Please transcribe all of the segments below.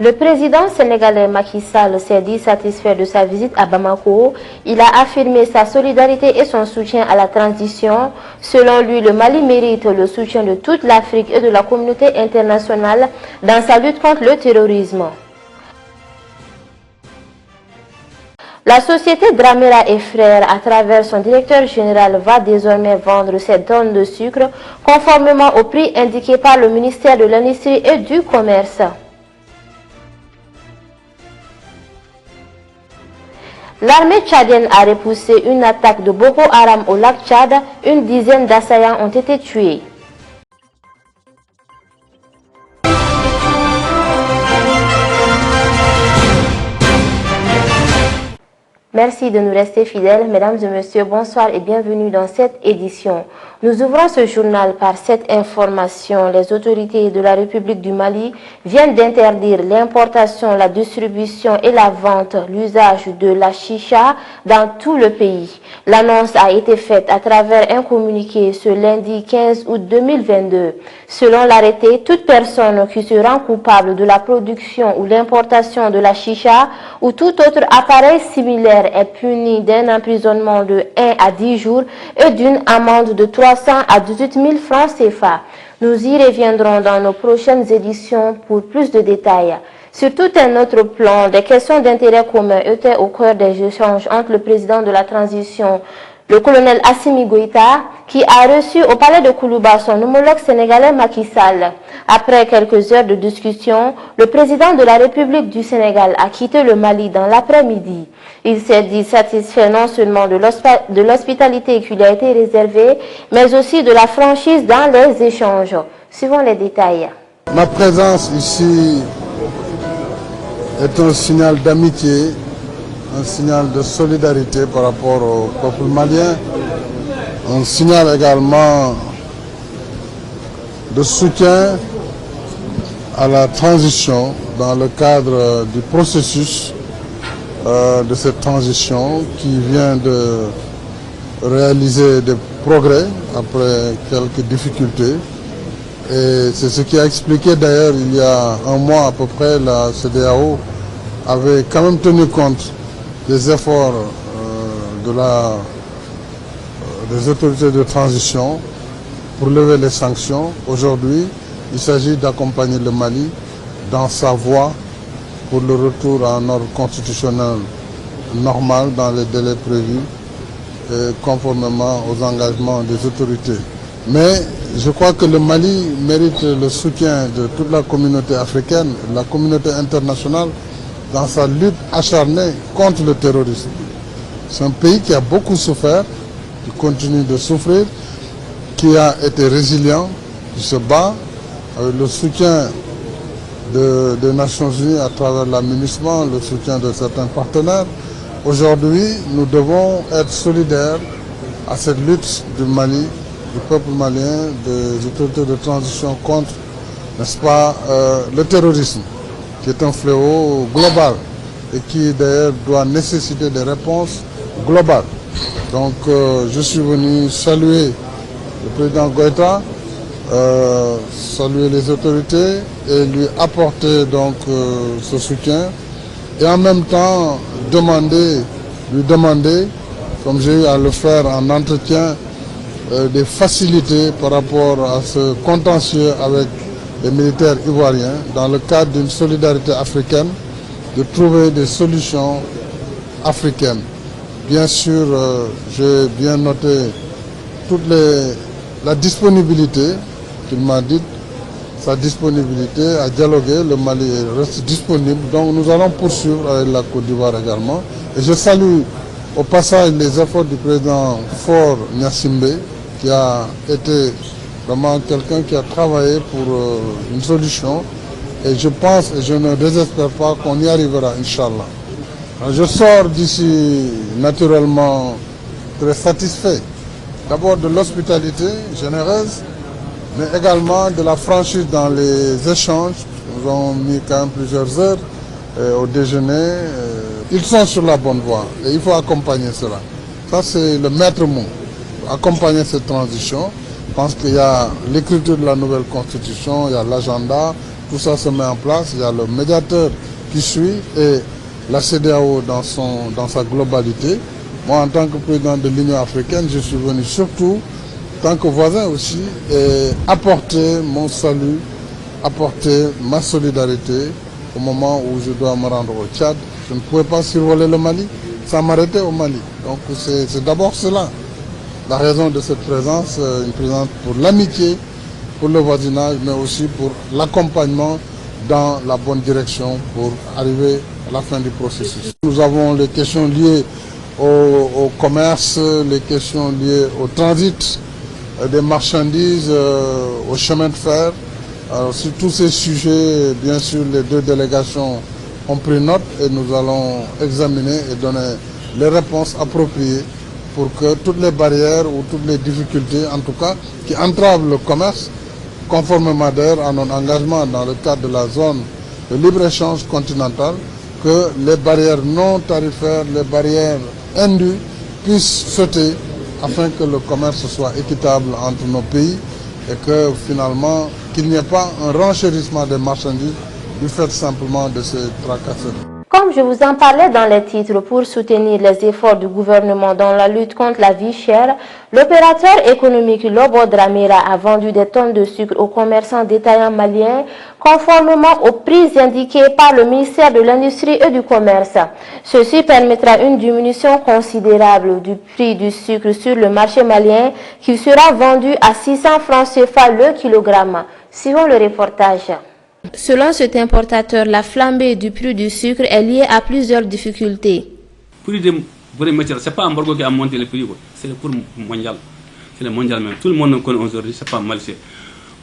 Le président sénégalais Macky Sall s'est dit satisfait de sa visite à Bamako. Il a affirmé sa solidarité et son soutien à la transition. Selon lui, le Mali mérite le soutien de toute l'Afrique et de la communauté internationale dans sa lutte contre le terrorisme. La société Dramera et Frères, à travers son directeur général, va désormais vendre ses tonnes de sucre conformément au prix indiqué par le ministère de l'Industrie et du Commerce. L'armée tchadienne a repoussé une attaque de Boko Haram au lac Tchad. Une dizaine d'assaillants ont été tués. Merci de nous rester fidèles. Mesdames et messieurs, bonsoir et bienvenue dans cette édition. Nous ouvrons ce journal par cette information. Les autorités de la République du Mali viennent d'interdire l'importation, la distribution et la vente, l'usage de la chicha dans tout le pays. L'annonce a été faite à travers un communiqué ce lundi 15 août 2022. Selon l'arrêté, toute personne qui se rend coupable de la production ou l'importation de la chicha ou tout autre appareil similaire est puni d'un emprisonnement de 1 à 10 jours et d'une amende de 300 à 18 000 francs CFA. Nous y reviendrons dans nos prochaines éditions pour plus de détails. Sur tout un autre plan, des questions d'intérêt commun étaient au cœur des échanges entre le président de la transition, le colonel Assimi Goïta, qui a reçu au palais de Koulouba son homologue sénégalais Macky Sall. Après quelques heures de discussion, le président de la République du Sénégal a quitté le Mali dans l'après-midi. Il s'est dit satisfait non seulement de l'hospitalité qui lui a été réservée, mais aussi de la franchise dans les échanges. Suivons les détails. Ma présence ici est un signal d'amitié, un signal de solidarité par rapport au peuple malien, un signal également de soutien à la transition dans le cadre du processus de cette transition qui vient de réaliser des progrès après quelques difficultés. Et c'est ce qui a expliqué d'ailleurs il y a un mois à peu près, la CEDEAO avait quand même tenu compte des efforts des autorités de transition pour lever les sanctions. Aujourd'hui, il s'agit d'accompagner le Mali dans sa voie pour le retour à un ordre constitutionnel normal dans les délais prévus et conformément aux engagements des autorités. Mais je crois que le Mali mérite le soutien de toute la communauté africaine, de la communauté internationale dans sa lutte acharnée contre le terrorisme. C'est un pays qui a beaucoup souffert, qui continue de souffrir, qui a été résilient, qui se bat avec le soutien des Nations Unies à travers l'aménagement, le soutien de certains partenaires. Aujourd'hui, nous devons être solidaires à cette lutte du Mali, du peuple malien, des autorités de transition contre, n'est-ce pas, le terrorisme, qui est un fléau global et qui d'ailleurs doit nécessiter des réponses globales. Donc je suis venu saluer le président Goïta, saluer les autorités et lui apporter donc ce soutien et en même temps lui demander, comme j'ai eu à le faire en entretien, des facilités par rapport à ce contentieux avec les militaires ivoiriens dans le cadre d'une solidarité africaine, de trouver des solutions africaines. Bien sûr, j'ai bien noté la disponibilité qu'il m'a dit, sa disponibilité à dialoguer. Le Mali reste disponible, donc nous allons poursuivre avec la Côte d'Ivoire également. Et je salue au passage les efforts du président Faure Gnassingbé, qui a été vraiment quelqu'un qui a travaillé pour une solution. Et je pense et je ne désespère pas qu'on y arrivera, Inch'Allah. Je sors d'ici naturellement très satisfait. D'abord de l'hospitalité généreuse, mais également de la franchise dans les échanges. Nous avons mis quand même plusieurs heures au déjeuner. Ils sont sur la bonne voie et il faut accompagner cela. Ça, c'est le maître mot. Accompagner cette transition. Je pense qu'il y a l'écriture de la nouvelle constitution, il y a l'agenda, tout ça se met en place. Il y a le médiateur qui suit et la CEDEAO dans sa globalité. Moi, en tant que président de l'Union africaine, je suis venu surtout, en tant que voisin aussi, apporter mon salut, apporter ma solidarité au moment où je dois me rendre au Tchad. Je ne pouvais pas survoler le Mali sans m'arrêter au Mali. Donc c'est d'abord cela, la raison de cette présence, une présence pour l'amitié, pour le voisinage, mais aussi pour l'accompagnement dans la bonne direction pour arriver à la fin du processus. Nous avons les questions liées au commerce, les questions liées au transit des marchandises, au chemin de fer. Alors, sur tous ces sujets, bien sûr, les deux délégations ont pris note et nous allons examiner et donner les réponses appropriées pour que toutes les barrières ou toutes les difficultés, en tout cas, qui entravent le commerce, conformément d'ailleurs à notre engagement dans le cadre de la zone de libre-échange continentale, que les barrières non tarifaires, les barrières indues puissent sauter afin que le commerce soit équitable entre nos pays et que finalement qu'il n'y ait pas un renchérissement des marchandises du fait simplement de ces tracasseries. Comme je vous en parlais dans les titres, pour soutenir les efforts du gouvernement dans la lutte contre la vie chère, l'opérateur économique Lobo Dramera a vendu des tonnes de sucre aux commerçants détaillants maliens conformément aux prix indiqués par le ministère de l'Industrie et du Commerce. Ceci permettra une diminution considérable du prix du sucre sur le marché malien qui sera vendu à 600 francs CFA le kilogramme. Suivons le reportage. Selon cet importateur, la flambée du prix du sucre est liée à plusieurs difficultés. Pour les matières, ce n'est pas Ambargo qui a monté le prix, c'est pour mondial. C'est le mondial même. Tout le monde connaît aujourd'hui, ce n'est pas mal.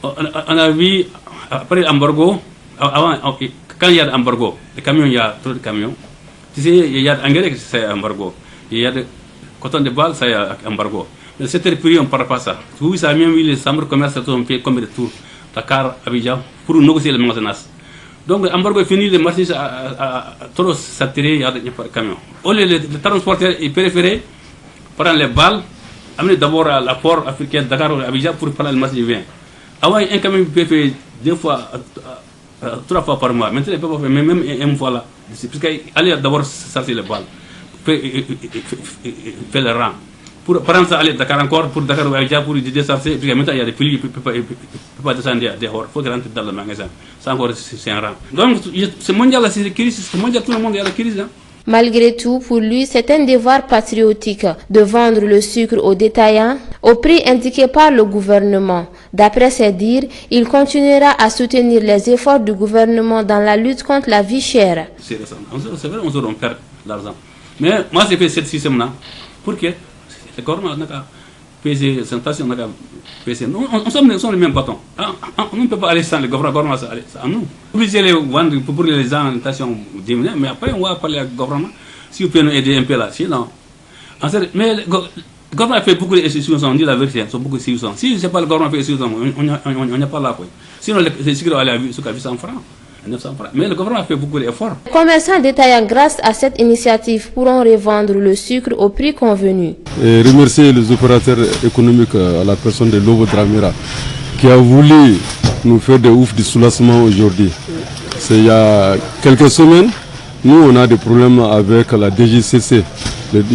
On a vu, après l'embargo, quand il y a l'embargo, les camions, il y a trop de camions. Tu sais, il y a d'engrais, c'est embargo. Il y a de coton de balle, c'est embargo. Mais c'était prix, on ne parle pas ça. Oui, ça a même eu les chambres de commerce, on fait combien de tours. Dakar, Abidjan, pour négocier le magasinage. Donc, l'embargo est fini, les marchandises à trop saturés, il y a des camions. Les transporteurs, ils préféraient prendre les balles, amener d'abord à la port africain, Dakar ou Abidjan, pour prendre le marché vin. Avant, un camion peut faire 2 fois, 3 fois par mois. Maintenant, il peut pas faire même une fois là. Parce qu'aller d'abord sortir les balles, faire le rang. Pour prendre ça, aller Dakar encore, pour Dakar ou Abidjan, pour descendre, parce que maintenant il y a des piliers, il ne peut pas descendre dehors, il faut rentrer dans le magasin. Ça encore, c'est un rang. Donc, ce mondial, c'est la crise, ce mondial, tout le monde est à la crise. Hein. Malgré tout, pour lui, c'est un devoir patriotique de vendre le sucre aux détaillants au prix indiqué par le gouvernement. D'après ses dires, il continuera à soutenir les efforts du gouvernement dans la lutte contre la vie chère. C'est vrai, on perd l'argent. Mais moi, j'ai fait ce système-là. Pourquoi? Le gouvernement n'a pesé, c'est une station, n'a pesé. On sommes les mêmes bâtons. On ne peut pas aller sans le gouvernement, ça aller à nous. Obligé de vendre pour les gens, la station diminuer, mais après on va parler au gouvernement. Si vous pouvez nous aider un peu là, sinon. Mais le gouvernement a fait beaucoup d'institutions, on dit la vérité, sont beaucoup d'institutions. Si ce n'est pas le gouvernement qui fait institutions, on n'y a pas là. Sinon, les sécurité allaient à 100 francs. Mais le gouvernement a fait beaucoup d'efforts. Les commerçants détaillants, grâce à cette initiative, pourront revendre le sucre au prix convenu. Et remercier les opérateurs économiques à la personne de Lobo Dramera qui a voulu nous faire des ouf de soulagement aujourd'hui. C'est il y a quelques semaines, nous on a des problèmes avec la DGCC.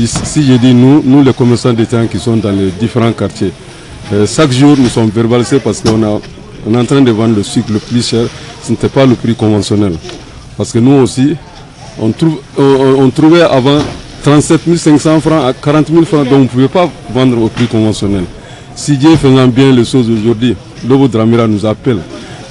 Si je dis nous les commerçants détaillants qui sont dans les différents quartiers, chaque jour nous sommes verbalisés parce qu'on est en train de vendre le sucre le plus cher. Ce n'était pas le prix conventionnel. Parce que nous aussi, on trouvait avant 37 500 francs à 40 000 francs, donc on ne pouvait pas vendre au prix conventionnel. Si Dieu faisant bien les choses aujourd'hui, Lobo Dramera nous appelle,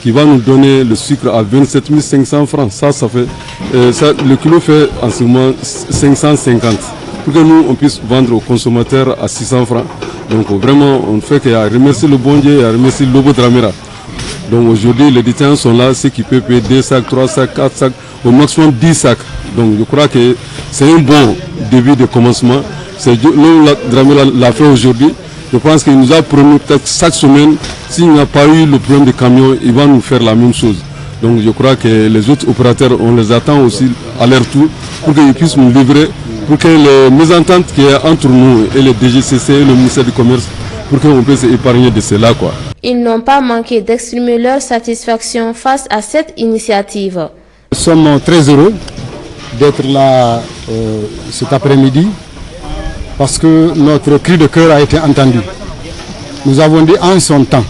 qui va nous donner le sucre à 27 500 francs. Ça fait, le kilo fait en ce moment 550. Pour que nous, on puisse vendre aux consommateurs à 600 francs. Donc vraiment, on fait qu'il y a à remercier le bon Dieu et à remercier Lobo Dramera. Donc aujourd'hui, les détaillants sont là, ceux qui peuvent payer 2 sacs, 3 sacs, 4 sacs, au maximum 10 sacs. Donc je crois que c'est un bon début de commencement. Lobo Dramera l'a fait aujourd'hui. Je pense qu'il nous a promis peut-être chaque semaine, s'il n'y a pas eu le problème de camion, il va nous faire la même chose. Donc je crois que les autres opérateurs, on les attend aussi à leur tour pour qu'ils puissent nous livrer, pour que les mésententes qui est entre nous et le DGCC et le ministère du Commerce pour qu'on puisse épargner de cela, quoi. Ils n'ont pas manqué d'exprimer leur satisfaction face à cette initiative. Nous sommes très heureux d'être là cet après-midi parce que notre cri de cœur a été entendu. Nous avons dit en son temps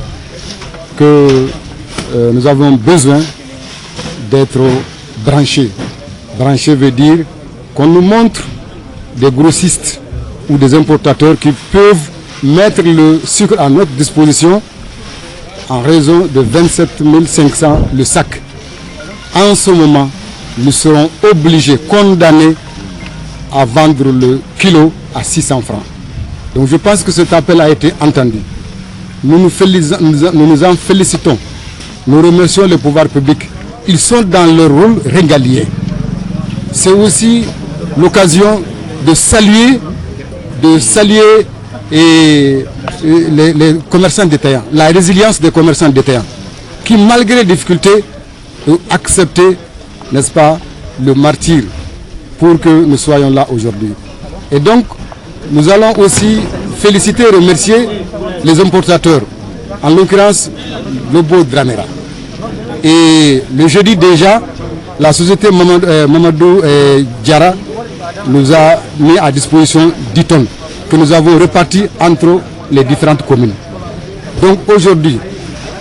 que nous avons besoin d'être branchés. Branchés veut dire qu'on nous montre des grossistes ou des importateurs qui peuvent mettre le sucre à notre disposition en raison de 27 500 le sac. En ce moment, nous serons obligés, condamnés à vendre le kilo à 600 francs. Donc je pense que cet appel a été entendu. Nous nous en félicitons. Nous remercions les pouvoirs publics. Ils sont dans leur rôle régalien. C'est aussi l'occasion de saluer les commerçants détaillants, la résilience des commerçants détaillants, qui malgré les difficultés ont accepté, n'est-ce pas, le martyre pour que nous soyons là aujourd'hui. Et donc, nous allons aussi féliciter et remercier les importateurs, en l'occurrence Lobo Dramera. Et le jeudi déjà, la société Mamadou Diara nous a mis à disposition 10 tonnes que nous avons réparties entre les différentes communes. Donc aujourd'hui,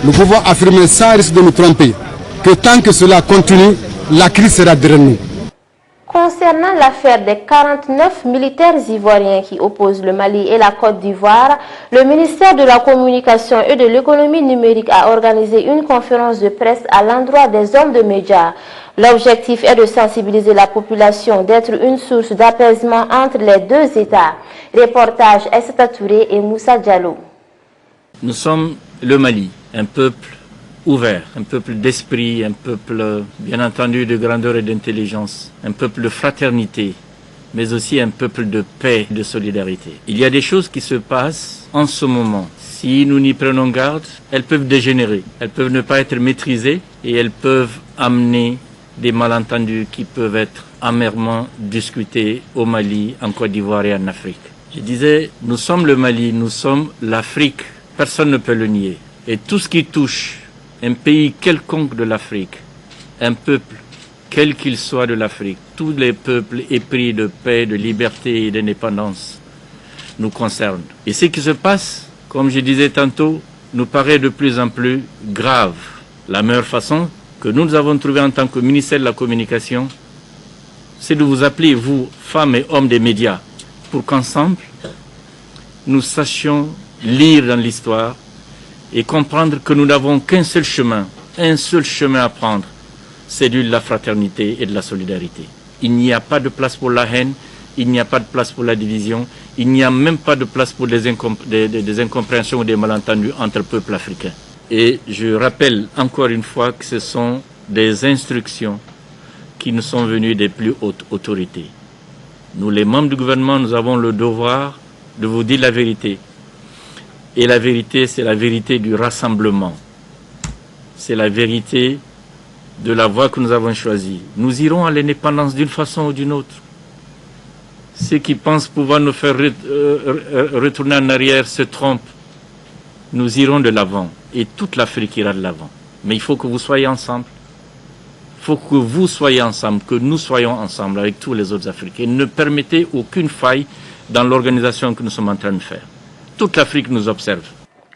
nous pouvons affirmer sans risque de nous tromper que tant que cela continue, la crise sera derrière nous. Concernant l'affaire des 49 militaires ivoiriens qui opposent le Mali et la Côte d'Ivoire, le ministère de la Communication et de l'Économie numérique a organisé une conférence de presse à l'endroit des hommes de médias. L'objectif est de sensibiliser la population, d'être une source d'apaisement entre les deux États. Reportage Aïssata Touré et Moussa Diallo. Nous sommes le Mali, un peuple ouvert, un peuple d'esprit, un peuple bien entendu de grandeur et d'intelligence, un peuple de fraternité, mais aussi un peuple de paix et de solidarité. Il y a des choses qui se passent en ce moment. Si nous n'y prenons garde, elles peuvent dégénérer, elles peuvent ne pas être maîtrisées et elles peuvent amener des malentendus qui peuvent être amèrement discutés au Mali, en Côte d'Ivoire et en Afrique. Je disais, nous sommes le Mali, nous sommes l'Afrique, personne ne peut le nier. Et tout ce qui touche un pays quelconque de l'Afrique, un peuple, quel qu'il soit de l'Afrique, tous les peuples épris de paix, de liberté et d'indépendance nous concernent. Et ce qui se passe, comme je disais tantôt, nous paraît de plus en plus grave. La meilleure façon que nous avons trouvée en tant que ministère de la Communication, c'est de vous appeler, vous, femmes et hommes des médias, pour qu'ensemble, nous sachions lire dans l'histoire et comprendre que nous n'avons qu'un seul chemin à prendre, c'est celui de la fraternité et de la solidarité. Il n'y a pas de place pour la haine, il n'y a pas de place pour la division, il n'y a même pas de place pour des incompréhensions ou des malentendus entre peuples africains. Et je rappelle encore une fois que ce sont des instructions qui nous sont venues des plus hautes autorités. Nous, les membres du gouvernement, nous avons le devoir de vous dire la vérité. Et la vérité, c'est la vérité du rassemblement. C'est la vérité de la voie que nous avons choisie. Nous irons à l'indépendance d'une façon ou d'une autre. Ceux qui pensent pouvoir nous faire retourner en arrière se trompent. Nous irons de l'avant et toute l'Afrique ira de l'avant. Mais il faut que vous soyez ensemble. Il faut que vous soyez ensemble, que nous soyons ensemble avec tous les autres Africains. Ne permettez aucune faille dans l'organisation que nous sommes en train de faire. Toute l'Afrique nous observe.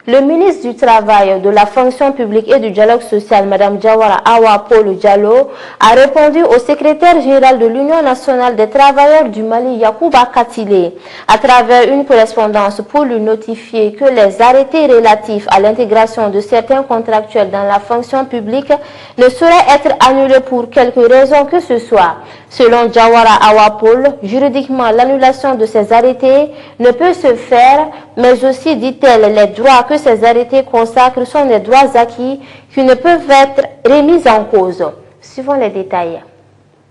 Le ministre du Travail, de la Fonction publique et du Dialogue social, Mme Diawara Awa Paul Diallo, a répondu au secrétaire général de l'Union nationale des travailleurs du Mali, Yacouba Katile, à travers une correspondance pour lui notifier que les arrêtés relatifs à l'intégration de certains contractuels dans la fonction publique ne sauraient être annulés pour quelque raison que ce soit. Selon Diawara Awa Paul, juridiquement, l'annulation de ces arrêtés ne peut se faire, mais aussi, dit-elle, les droits que ces arrêtés consacrent sont des droits acquis qui ne peuvent être remis en cause. Suivons les détails.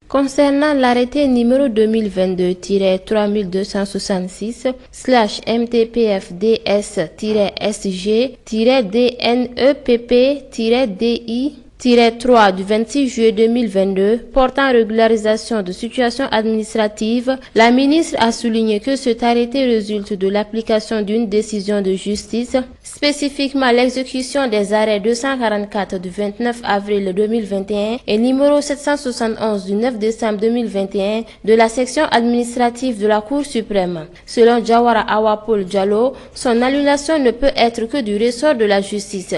Concernant l'arrêté numéro 2022-3266/MTPFDS-SG-DNEPP-DI 3 du 26 juillet 2022 portant régularisation de situation administrative, la ministre a souligné que cet arrêté résulte de l'application d'une décision de justice, spécifiquement l'exécution des arrêts 244 du 29 avril 2021 et numéro 771 du 9 décembre 2021 de la section administrative de la Cour suprême. Selon Jawara Awapol Diallo, son annulation ne peut être que du ressort de la justice.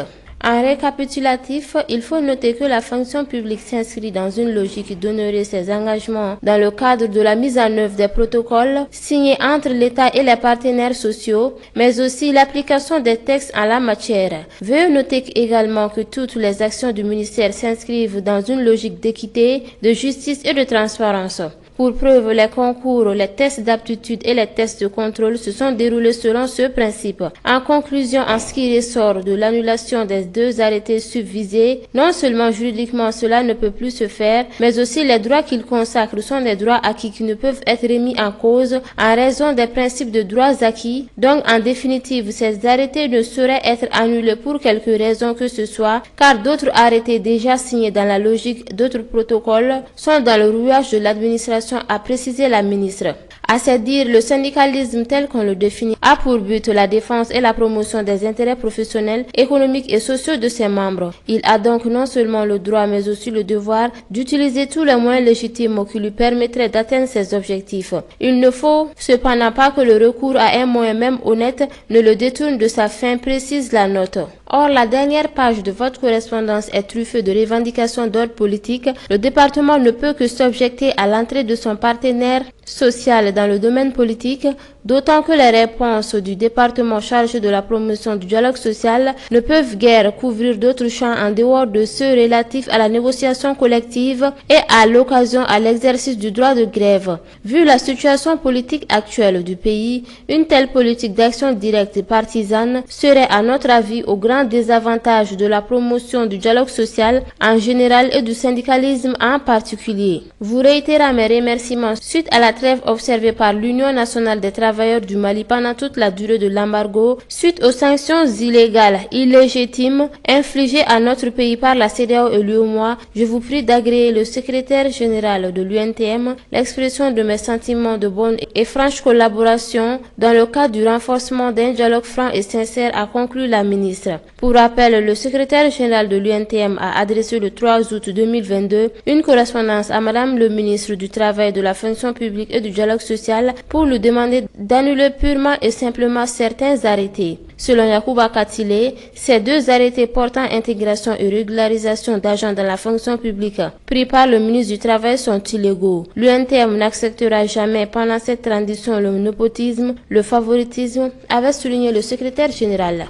En récapitulatif, il faut noter que la fonction publique s'inscrit dans une logique d'honorer ses engagements dans le cadre de la mise en œuvre des protocoles signés entre l'État et les partenaires sociaux, mais aussi l'application des textes en la matière. Veuillez noter également que toutes les actions du ministère s'inscrivent dans une logique d'équité, de justice et de transparence. Pour preuve, les concours, les tests d'aptitude et les tests de contrôle se sont déroulés selon ce principe. En conclusion, en ce qui ressort de l'annulation des 2 arrêtés subvisés, non seulement juridiquement cela ne peut plus se faire, mais aussi les droits qu'ils consacrent sont des droits acquis qui ne peuvent être remis en cause en raison des principes de droits acquis. Donc, en définitive, ces arrêtés ne sauraient être annulés pour quelque raison que ce soit, car d'autres arrêtés déjà signés dans la logique d'autres protocoles sont dans le rouage de l'administration, a précisé la ministre. À ce dire, le syndicalisme tel qu'on le définit a pour but la défense et la promotion des intérêts professionnels, économiques et sociaux de ses membres. Il a donc non seulement le droit mais aussi le devoir d'utiliser tous les moyens légitimes qui lui permettraient d'atteindre ses objectifs. Il ne faut cependant pas que le recours à un moyen même honnête ne le détourne de sa fin, précise la note. Or, la dernière page de votre correspondance est truffée de revendications d'ordre politique. Le département ne peut que s'objecter à l'entrée de son partenaire social dans le domaine politique, d'autant que les réponses du département chargé de la promotion du dialogue social ne peuvent guère couvrir d'autres champs en dehors de ceux relatifs à la négociation collective et à l'occasion à l'exercice du droit de grève. Vu la situation politique actuelle du pays, une telle politique d'action directe partisane serait à notre avis au grand désavantage de la promotion du dialogue social en général et du syndicalisme en particulier. Vous réitérez mes remerciements suite à la trêve observée par l'Union nationale des travailleurs du Mali pendant toute la durée de l'embargo, suite aux sanctions illégales, illégitimes, infligées à notre pays par la CEDEAO et l'UEMOA. Je vous prie d'agréer le secrétaire général de l'UNTM l'expression de mes sentiments de bonne et franche collaboration dans le cadre du renforcement d'un dialogue franc et sincère, a conclu la ministre. Pour rappel, le secrétaire général de l'UNTM a adressé le 3 août 2022 une correspondance à Madame le ministre du Travail, de la Fonction publique et du dialogue social pour lui demander d'annuler purement et simplement certains arrêtés. Selon Yacouba Katile, ces 2 arrêtés portant intégration et régularisation d'agents dans la fonction publique pris par le ministre du Travail sont illégaux. L'UNTM n'acceptera jamais pendant cette transition le népotisme, le favoritisme, avait souligné le secrétaire général.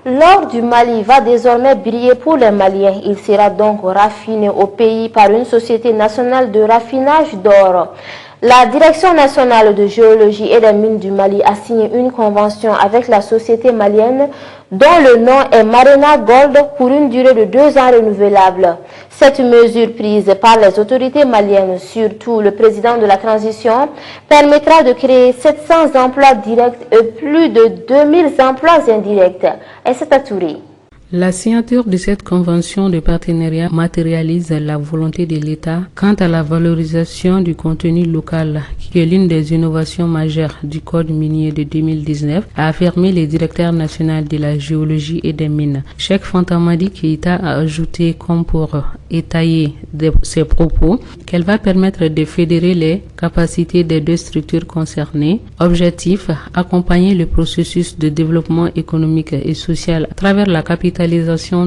L'or du Mali va désormais briller pour les Maliens. Il sera donc raffiné au pays par une société nationale de raffinage d'or. La Direction nationale de géologie et des mines du Mali a signé une convention avec la société malienne dont le nom est Marena Gold pour une durée de 2 ans renouvelable. Cette mesure prise par les autorités maliennes, surtout le président de la transition, permettra de créer 700 emplois directs et plus de 2000 emplois indirects. Et c'est à Touré. La signature de cette convention de partenariat matérialise la volonté de l'État quant à la valorisation du contenu local, qui est l'une des innovations majeures du Code minier de 2019, a affirmé le directeur national de la géologie et des mines. Cheikh Fantamadi Keïta a ajouté, comme pour étayer ses propos, qu'elle va permettre de fédérer les capacités des 2 structures concernées. Objectif, accompagner le processus de développement économique et social à travers la capitalisation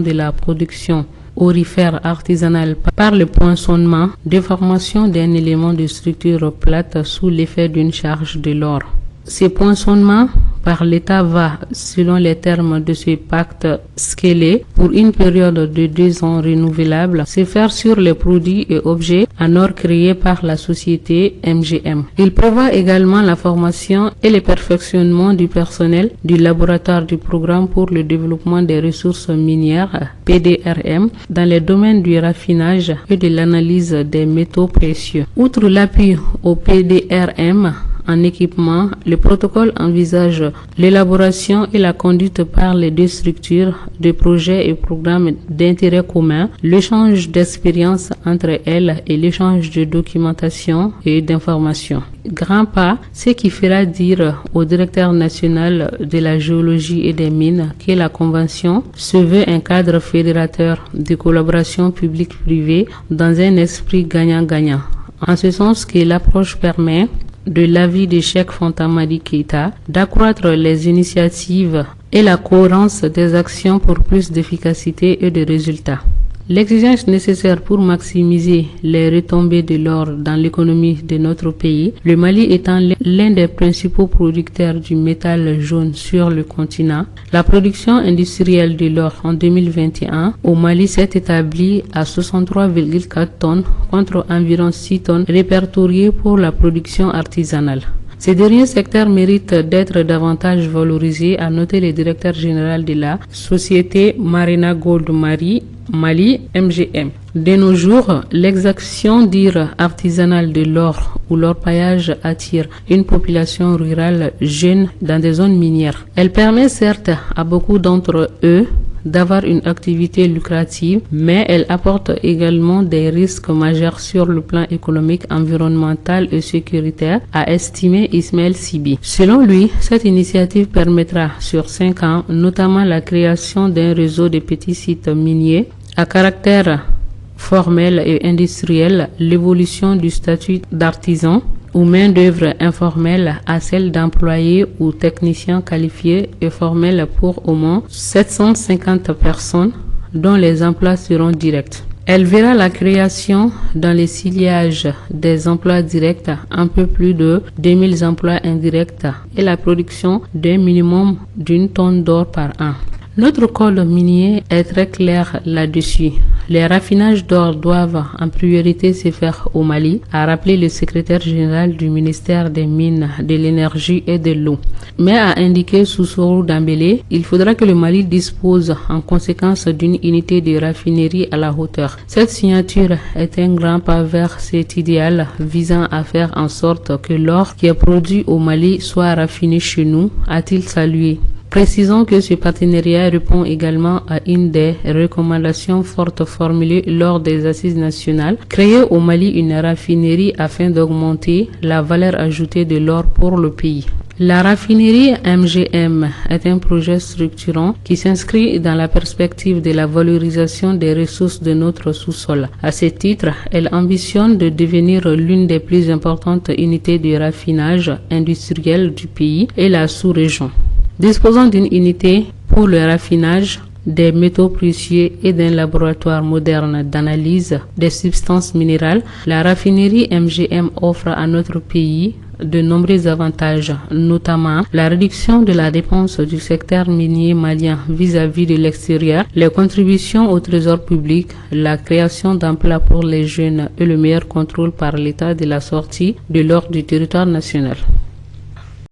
de la production aurifère artisanale par le poinçonnement, déformation d'un élément de structure plate sous l'effet d'une charge de l'or. Ce poinçonnement par l'État va, selon les termes de ce pacte scellé, pour une période de 2 ans renouvelable, se faire sur les produits et objets en or créés par la société MGM. Il prévoit également la formation et le perfectionnement du personnel du laboratoire du programme pour le développement des ressources minières, PDRM, dans les domaines du raffinage et de l'analyse des métaux précieux. Outre l'appui au PDRM, en équipement, le protocole envisage l'élaboration et la conduite par les deux structures de projets et programmes d'intérêt commun, l'échange d'expériences entre elles et l'échange de documentation et d'informations. Grand pas, ce qui fera dire au directeur national de la géologie et des mines que la Convention se veut un cadre fédérateur de collaboration publique-privée dans un esprit gagnant-gagnant. En ce sens que l'approche permet, de l'avis de Cheikh Fontamadi Keita, d'accroître les initiatives et la cohérence des actions pour plus d'efficacité et de résultats. L'exigence nécessaire pour maximiser les retombées de l'or dans l'économie de notre pays, le Mali étant l'un des principaux producteurs du métal jaune sur le continent, la production industrielle de l'or en 2021 au Mali s'est établie à 63,4 tonnes contre environ 6 tonnes répertoriées pour la production artisanale. Ces derniers secteurs méritent d'être davantage valorisés, a noté le directeur général de la société Marina Gold Mali MGM. De nos jours, l'exaction dite artisanale de l'or ou l'orpaillage attire une population rurale jeune dans des zones minières. Elle permet certes à beaucoup d'entre eux d'avoir une activité lucrative, mais elle apporte également des risques majeurs sur le plan économique, environnemental et sécuritaire, a estimé Ismaël Sibi. Selon lui, cette initiative permettra sur 5 ans notamment la création d'un réseau de petits sites miniers à caractère formel et industriel, l'évolution du statut d'artisan ou main-d'œuvre informelle à celle d'employés ou techniciens qualifiés et formels pour au moins 750 personnes dont les emplois seront directs. Elle verra la création dans les sillage des emplois directs, un peu plus de 2000 emplois indirects et la production d'un minimum d'une tonne d'or par an. Notre code minier est très clair là-dessus. Les raffinages d'or doivent en priorité se faire au Mali, a rappelé le secrétaire général du ministère des Mines, de l'Énergie et de l'Eau. Mais a indiqué Soussourou Dambélé, il faudra que le Mali dispose en conséquence d'une unité de raffinerie à la hauteur. Cette signature est un grand pas vers cet idéal visant à faire en sorte que l'or qui est produit au Mali soit raffiné chez nous, a-t-il salué. Précisons que ce partenariat répond également à une des recommandations fortes formulées lors des assises nationales, créer au Mali une raffinerie afin d'augmenter la valeur ajoutée de l'or pour le pays. La raffinerie MGM est un projet structurant qui s'inscrit dans la perspective de la valorisation des ressources de notre sous-sol. À ce titre, elle ambitionne de devenir l'une des plus importantes unités de raffinage industriel du pays et la sous-région. Disposant d'une unité pour le raffinage des métaux précieux et d'un laboratoire moderne d'analyse des substances minérales, la raffinerie MGM offre à notre pays de nombreux avantages, notamment la réduction de la dépense du secteur minier malien vis-à-vis de l'extérieur, les contributions au trésor public, la création d'emplois pour les jeunes et le meilleur contrôle par l'État de la sortie de l'or du territoire national.